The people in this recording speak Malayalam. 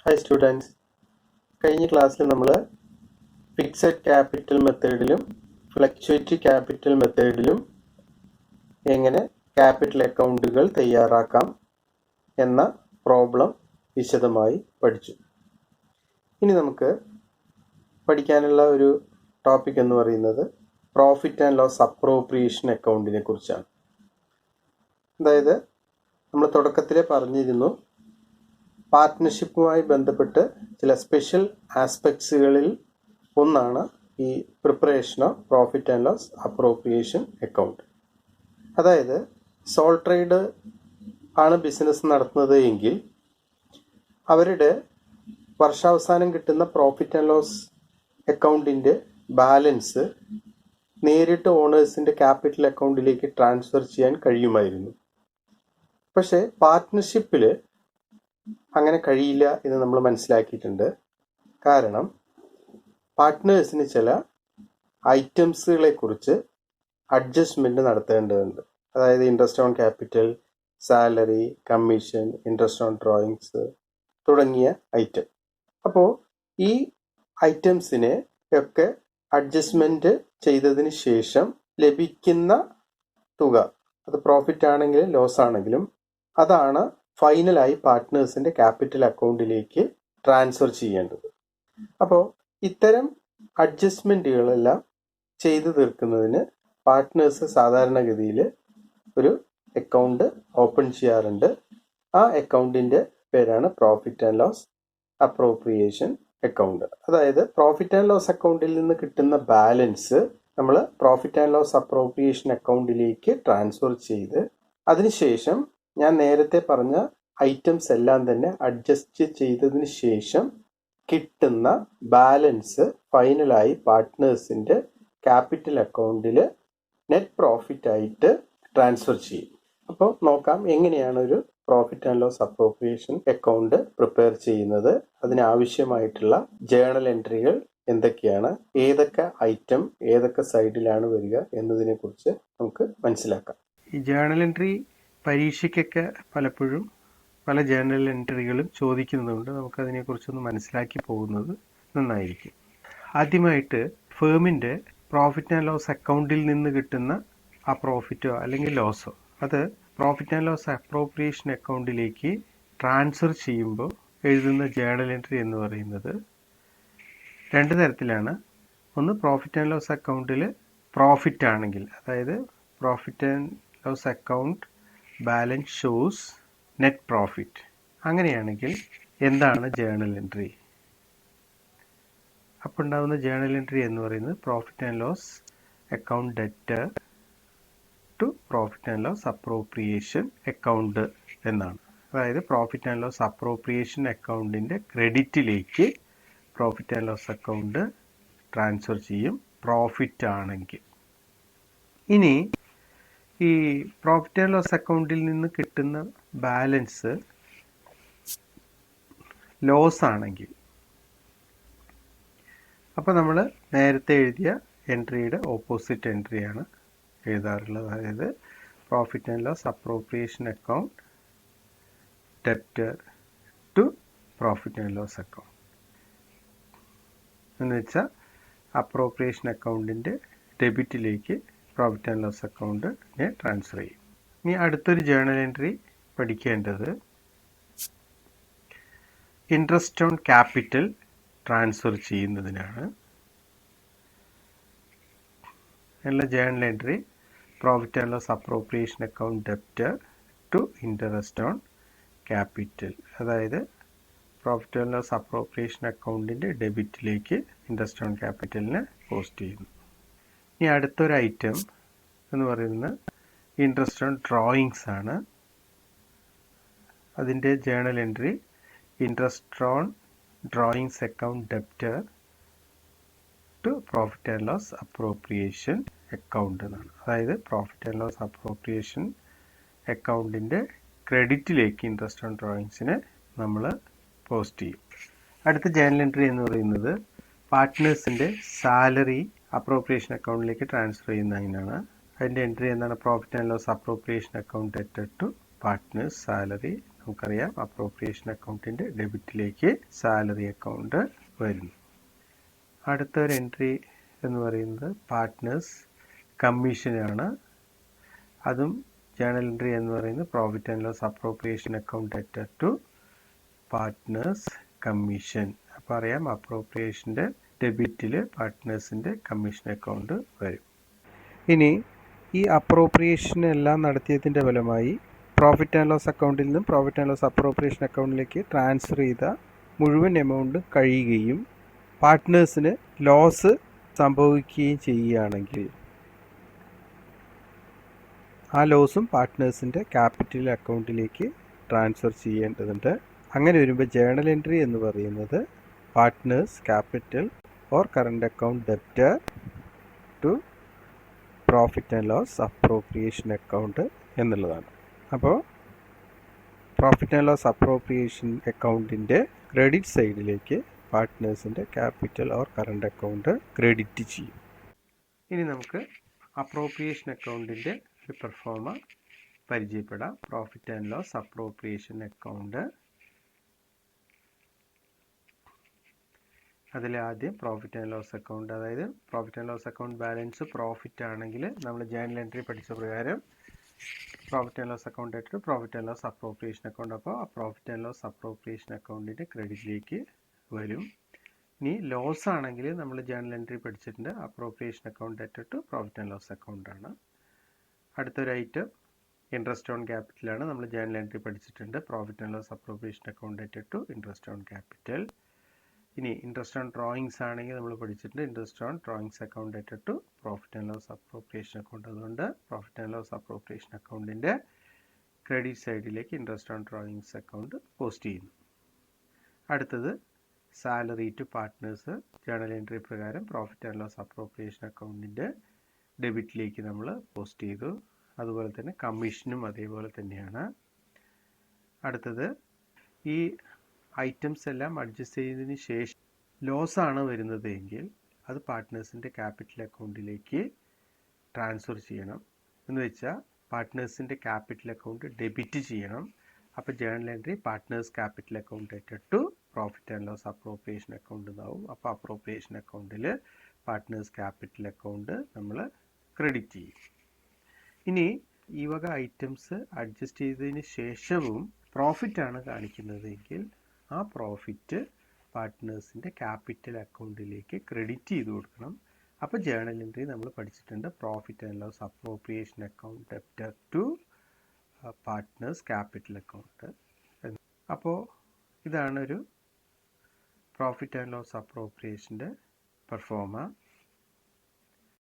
ഹായ് സ്റ്റുഡൻസ്, കഴിഞ്ഞ ക്ലാസ്സിൽ നമ്മൾ ഫിക്സഡ് ക്യാപിറ്റൽ മെത്തേഡിലും ഫ്ലക്ച്വേറ്റ് ക്യാപിറ്റൽ മെത്തേഡിലും എങ്ങനെ ക്യാപിറ്റൽ അക്കൗണ്ടുകൾ തയ്യാറാക്കാം എന്ന പ്രോബ്ലം വിശദമായി പഠിച്ചു. ഇനി നമുക്ക് പഠിക്കാനുള്ള ഒരു ടോപ്പിക് എന്ന് പറയുന്നത് പ്രോഫിറ്റ് ആൻഡ് ലോസ് അപ്രോപ്രിയേഷൻ അക്കൗണ്ടിനെ കുറിച്ചാണ്. അതായത് നമ്മൾ തുടക്കത്തിലേ പറഞ്ഞിരുന്നു, പാർട്ട്ണർഷിപ്പുമായി ബന്ധപ്പെട്ട് ചില സ്പെഷ്യൽ ആസ്പെക്ട്സുകളിൽ ഒന്നാണ് ഈ preparation of profit and loss appropriation account. അതായത് സോൾ ട്രേഡ് ആണ് ബിസിനസ് നടത്തുന്നത് എങ്കിൽ അവരുടെ വർഷാവസാനം കിട്ടുന്ന പ്രോഫിറ്റ് ആൻഡ് ലോസ് അക്കൗണ്ടിൻ്റെ ബാലൻസ് നേരിട്ട് ഓണേഴ്സിൻ്റെ ക്യാപിറ്റൽ അക്കൗണ്ടിലേക്ക് ട്രാൻസ്ഫർ ചെയ്യാൻ കഴിയുമായിരുന്നു. പക്ഷേ പാർട്ട്ണർഷിപ്പിൽ അങ്ങനെ കഴിയില്ല എന്ന് നമ്മൾ മനസ്സിലാക്കിയിട്ടുണ്ട്. കാരണം പാർട്ട്നേഴ്സിന് ചില ഐറ്റംസുകളെ കുറിച്ച് അഡ്ജസ്റ്റ്മെൻറ്റ് നടത്തേണ്ടതുണ്ട്. അതായത് interest on capital, salary, commission, interest on drawings തുടങ്ങിയ ഐറ്റം. അപ്പോൾ ഈ ഐറ്റംസിനെ ഒക്കെ അഡ്ജസ്റ്റ്മെൻറ്റ് ചെയ്തതിന് ശേഷം ലഭിക്കുന്ന തുക, അത് പ്രോഫിറ്റ് ആണെങ്കിലും ലോസ് ആണെങ്കിലും, അതാണ് ഫൈനലായി പാർട്ട്നേഴ്സിൻ്റെ ക്യാപിറ്റൽ അക്കൗണ്ടിലേക്ക് ട്രാൻസ്ഫർ ചെയ്യേണ്ടത്. അപ്പോൾ ഇത്തരം അഡ്ജസ്റ്റ്മെൻറ്റുകളെല്ലാം ചെയ്തു തീർക്കുന്നതിന് പാർട്ട്നേഴ്സ് സാധാരണഗതിയിൽ ഒരു അക്കൗണ്ട് ഓപ്പൺ ചെയ്യാറുണ്ട്. ആ അക്കൗണ്ടിൻ്റെ പേരാണ് profit and loss appropriation account. അതായത് പ്രോഫിറ്റ് ആൻഡ് ലോസ് അക്കൗണ്ടിൽ നിന്ന് കിട്ടുന്ന ബാലൻസ് നമ്മൾ പ്രോഫിറ്റ് ആൻഡ് ലോസ് അപ്രോപ്രിയേഷൻ അക്കൗണ്ടിലേക്ക് ട്രാൻസ്ഫർ ചെയ്ത് അതിനുശേഷം ഞാൻ നേരത്തെ പറഞ്ഞ ഐറ്റംസ് എല്ലാം തന്നെ അഡ്ജസ്റ്റ് ചെയ്തതിന് ശേഷം കിട്ടുന്ന ബാലൻസ് ഫൈനലായി പാർട്ട്നേഴ്സിൻ്റെ ക്യാപിറ്റൽ അക്കൗണ്ടിൽ നെറ്റ് പ്രോഫിറ്റ് ആയിട്ട് ട്രാൻസ്ഫർ ചെയ്യും. അപ്പോൾ നോക്കാം എങ്ങനെയാണ് ഒരു profit and loss appropriation account prepare ചെയ്യുന്നത്, അതിനാവശ്യമായിട്ടുള്ള ജേണൽ എൻട്രികൾ എന്തൊക്കെയാണ്, ഏതൊക്കെ ഐറ്റം ഏതൊക്കെ സൈഡിലാണ് വരിക എന്നതിനെ കുറിച്ച് നമുക്ക് മനസ്സിലാക്കാം. ഈ ജേണൽ എൻട്രി പരീക്ഷയ്ക്കൊക്കെ പലപ്പോഴും പല ജേണൽ എൻട്രികളും ചോദിക്കുന്നതുകൊണ്ട് നമുക്കതിനെക്കുറിച്ചൊന്ന് മനസ്സിലാക്കി പോകുന്നത് നന്നായിരിക്കും. ആദ്യമായിട്ട് ഫേമിൻ്റെ പ്രോഫിറ്റ് ആൻഡ് ലോസ് അക്കൗണ്ടിൽ നിന്ന് കിട്ടുന്ന ആ പ്രോഫിറ്റോ അല്ലെങ്കിൽ ലോസോ അത് പ്രോഫിറ്റ് ആൻഡ് ലോസ് അപ്രോപ്രിയേഷൻ അക്കൗണ്ടിലേക്ക് ട്രാൻസ്ഫർ ചെയ്യുമ്പോൾ എഴുതുന്ന ജേണൽ എൻട്രി എന്ന് പറയുന്നത് രണ്ട് തരത്തിലാണ്. ഒന്ന്, പ്രോഫിറ്റ് ആൻഡ് ലോസ് അക്കൗണ്ടിൽ പ്രോഫിറ്റ് ആണെങ്കിൽ, അതായത് profit and loss account balance shows net profit. അങ്ങനെയാണെങ്കിൽ എന്താണ് ജേണൽ എൻട്രി? അപ്പോൾ ഉണ്ടാകുന്ന ജേണൽ എൻട്രി എന്ന് പറയുന്നത് profit and loss account debtor to profit and loss appropriation account എന്നാണ്. അതായത് പ്രോഫിറ്റ് ആൻഡ് ലോസ് അപ്രോപ്രിയേഷൻ അക്കൗണ്ടിൻ്റെ ക്രെഡിറ്റിലേക്ക് profit and loss account transfer ചെയ്യും പ്രോഫിറ്റ് ആണെങ്കിൽ. ഇനി ഈ പ്രോഫിറ്റ് ആൻഡ് ലോസ് അക്കൗണ്ടിൽ നിന്ന് കിട്ടുന്ന ബാലൻസ് ലോസ് ആണെങ്കിൽ, അപ്പോൾ നമ്മൾ നേരത്തെ എഴുതിയ എൻട്രിയുടെ ഓപ്പോസിറ്റ് എൻട്രിയാണ് എഴുതാറുള്ളത്. അതായത് profit and loss appropriation account debtor to profit and loss account എന്ന് വെച്ചാൽ അപ്രോപ്രിയേഷൻ അക്കൗണ്ടിൻ്റെ ഡെബിറ്റിലേക്ക് പ്രോഫിറ്റ് ആൻഡ് ലോസ് അക്കൗണ്ടിനെ ട്രാൻസ്ഫർ ചെയ്യും. ഇനി അടുത്തൊരു ജേണൽ എൻട്രി പഠിക്കേണ്ടത് ഇൻട്രസ്റ്റ് ഓൺ ക്യാപിറ്റൽ ട്രാൻസ്ഫർ ചെയ്യുന്നതിനാണ്. ഉള്ള journal entry profit and loss appropriation account debtor to interest on capital. അതായത് പ്രോഫിറ്റ് ആൻഡ് ലോസ് അപ്രോപ്രിയേഷൻ അക്കൗണ്ടിൻ്റെ ഡെബിറ്റിലേക്ക് ഇൻട്രസ്റ്റ് ഓൺ ക്യാപിറ്റലിനെ പോസ്റ്റ് ചെയ്യുന്നു. ഇനി അടുത്തൊരു ഐറ്റം എന്ന് പറയുന്നത് ഇൻട്രസ്റ്റ് ഓൺ ഡ്രോയിങ്സ് ആണ്. അതിൻ്റെ journal entry interest on drawings account debtor to profit and loss appropriation account എന്നാണ്. അതായത് പ്രോഫിറ്റ് ആൻഡ് ലോസ് അപ്രോപ്രിയേഷൻ അക്കൗണ്ടിൻ്റെ ക്രെഡിറ്റിലേക്ക് ഇൻട്രസ്റ്റ് ഓൺ ഡ്രോയിങ്സിനെ നമ്മൾ പോസ്റ്റ് ചെയ്യും. അടുത്ത ജേണൽ എൻട്രി എന്ന് പറയുന്നത് പാർട്ട്നേഴ്സിൻ്റെ സാലറി അപ്രോപ്രിയേഷൻ അക്കൗണ്ടിലേക്ക് ട്രാൻസ്ഫർ ചെയ്യുന്നതിനാണ്. അതിൻ്റെ എൻട്രി എന്താണ്? Profit and loss appropriation account debtor to partners salary നമുക്കറിയാം അപ്രോപ്രിയേഷൻ അക്കൗണ്ടിൻ്റെ ഡെബിറ്റിലേക്ക് സാലറി അക്കൗണ്ട് വരുന്നു. അടുത്തൊരു എൻട്രി എന്ന് പറയുന്നത് പാർട്ട്നേഴ്സ് കമ്മീഷനാണ്. അതും ജേണൽ എൻട്രി എന്ന് പറയുന്നത് profit and loss appropriation account debtor to partners commission. അപ്പോൾ അറിയാം അപ്രോപ്രിയേഷൻ്റെ ഡെബിറ്റിൽ പാർട്ട്നേഴ്സിൻ്റെ കമ്മീഷൻ അക്കൗണ്ട് വരും. ഇനി ഈ അപ്രോപ്രിയേഷൻ എല്ലാം നടത്തിയതിൻ്റെ ഫലമായി പ്രോഫിറ്റ് ആൻഡ് ലോസ് അക്കൗണ്ടിൽ നിന്നും പ്രോഫിറ്റ് ആൻഡ് ലോസ് അപ്രോപ്രിയേഷൻ അക്കൗണ്ടിലേക്ക് ട്രാൻസ്ഫർ ചെയ്ത മുഴുവൻ എമൗണ്ട് കഴിയുകയും പാർട്ട്നേഴ്സിന് ലോസ് സംഭവിക്കുകയും ചെയ്യുകയാണെങ്കിൽ ആ ലോസും പാർട്ട്നേഴ്സിൻ്റെ ക്യാപിറ്റൽ അക്കൗണ്ടിലേക്ക് ട്രാൻസ്ഫർ ചെയ്യേണ്ടതുണ്ട്. അങ്ങനെ വരുമ്പോൾ ജേണൽ എൻട്രി എന്ന് പറയുന്നത് partners capital or current account debtor to profit and loss appropriation account എന്നുള്ളതാണ്. അപ്പോൾ പ്രോഫിറ്റ് ആൻഡ് ലോസ് അപ്രോപ്രിയേഷൻ അക്കൗണ്ടിൻ്റെ ക്രെഡിറ്റ് സൈഡിലേക്ക് പാർട്ട്നേഴ്സിൻ്റെ capital or current account credit ചെയ്യും. ഇനി നമുക്ക് അപ്രോപ്രിയേഷൻ അക്കൗണ്ടിൻ്റെ ഒരു പെർഫോമ പരിചയപ്പെടാം. Profit and loss appropriation account. അതിൽ ആദ്യം പ്രോഫിറ്റ് ആൻഡ് ലോസ് അക്കൗണ്ട്, അതായത് profit and loss account balance profit ആണെങ്കിൽ നമ്മൾ ജേണൽ എൻട്രി പഠിച്ച പ്രകാരം പ്രോഫിറ്റ് ആൻഡ് ലോസ് അക്കൗണ്ട് ആയിട്ട് profit and loss appropriation account. അപ്പോൾ ആ പ്രോഫിറ്റ് ആൻഡ് ലോസ് അപ്രോപ്രിയേഷൻ അക്കൗണ്ടിൻ്റെ ക്രെഡിറ്റിലേക്ക് വരും. ഇനി ലോസ് ആണെങ്കിൽ നമ്മൾ ജേണൽ എൻട്രി പഠിച്ചിട്ടുണ്ട് appropriation account debtor to profit and loss അക്കൗണ്ടാണ്. അടുത്തൊരു ഐറ്റം ഇൻട്രസ്റ്റ് ഓൺ ക്യാപിറ്റലാണ്. നമ്മൾ ജേണൽ എൻട്രി പഠിച്ചിട്ടുണ്ട് profit and loss appropriation account debtor to interest on capital. ഇനി ഇൻട്രസ്റ്റ് ഓൺ ഡ്രോയിങ്സ് ആണെങ്കിൽ നമ്മൾ പഠിച്ചിട്ടുണ്ട് interest on drawings account debtor to profit and loss appropriation account. അതുകൊണ്ട് പ്രോഫിറ്റ് ആൻഡ് ലോസ് അപ്രോപ്രിയേഷൻ അക്കൗണ്ടിൻ്റെ ക്രെഡിറ്റ് സൈഡിലേക്ക് interest on drawings account post ചെയ്യുന്നു. അടുത്തത് salary to partners. Journal entry പ്രകാരം പ്രോഫിറ്റ് ആൻഡ് ലോസ് അപ്രോപ്രിയേഷൻ അക്കൗണ്ടിൻ്റെ ഡെബിറ്റിലേക്ക് നമ്മൾ പോസ്റ്റ് ചെയ്തു. അതുപോലെ തന്നെ കമ്മീഷനും അതേപോലെ തന്നെയാണ്. അടുത്തത് ഈ ഐറ്റംസ് എല്ലാം അഡ്ജസ്റ്റ് ചെയ്തതിന് ശേഷം ലോസ് ആണ് വരുന്നത് എങ്കിൽ അത് പാർട്ട്നേഴ്സിൻ്റെ ക്യാപിറ്റൽ അക്കൗണ്ടിലേക്ക് ട്രാൻസ്ഫർ ചെയ്യണം. എന്ന് വെച്ചാൽ പാർട്ട്നേഴ്സിൻ്റെ ക്യാപിറ്റൽ അക്കൗണ്ട് ഡെബിറ്റ് ചെയ്യണം. അപ്പോൾ journal entry partners capital account debtor to profit and loss appropriation account എന്നാവും. അപ്പോൾ അപ്രോപ്രിയേഷൻ അക്കൗണ്ടിൽ പാർട്ട്നേഴ്സ് ക്യാപിറ്റൽ അക്കൗണ്ട് നമ്മൾ ക്രെഡിറ്റ് ചെയ്യും. ഇനി ഈ വക ഐറ്റംസ് അഡ്ജസ്റ്റ് ചെയ്തതിന് ശേഷവും പ്രോഫിറ്റാണ് കാണിക്കുന്നതെങ്കിൽ ആ പ്രോഫിറ്റ് പാർട്ട്നേഴ്സിൻ്റെ ക്യാപിറ്റൽ അക്കൗണ്ടിലേക്ക് ക്രെഡിറ്റ് ചെയ്ത് കൊടുക്കണം. അപ്പോൾ ജേണൽ എൻട്രി നമ്മൾ പഠിച്ചിട്ടുണ്ട് profit and loss appropriation account debtor to partners capital account. അപ്പോൾ ഇതാണൊരു പ്രോഫിറ്റ് ആൻഡ് ലോസ് അപ്രോപ്രിയേഷൻ്റെ പെർഫോമ.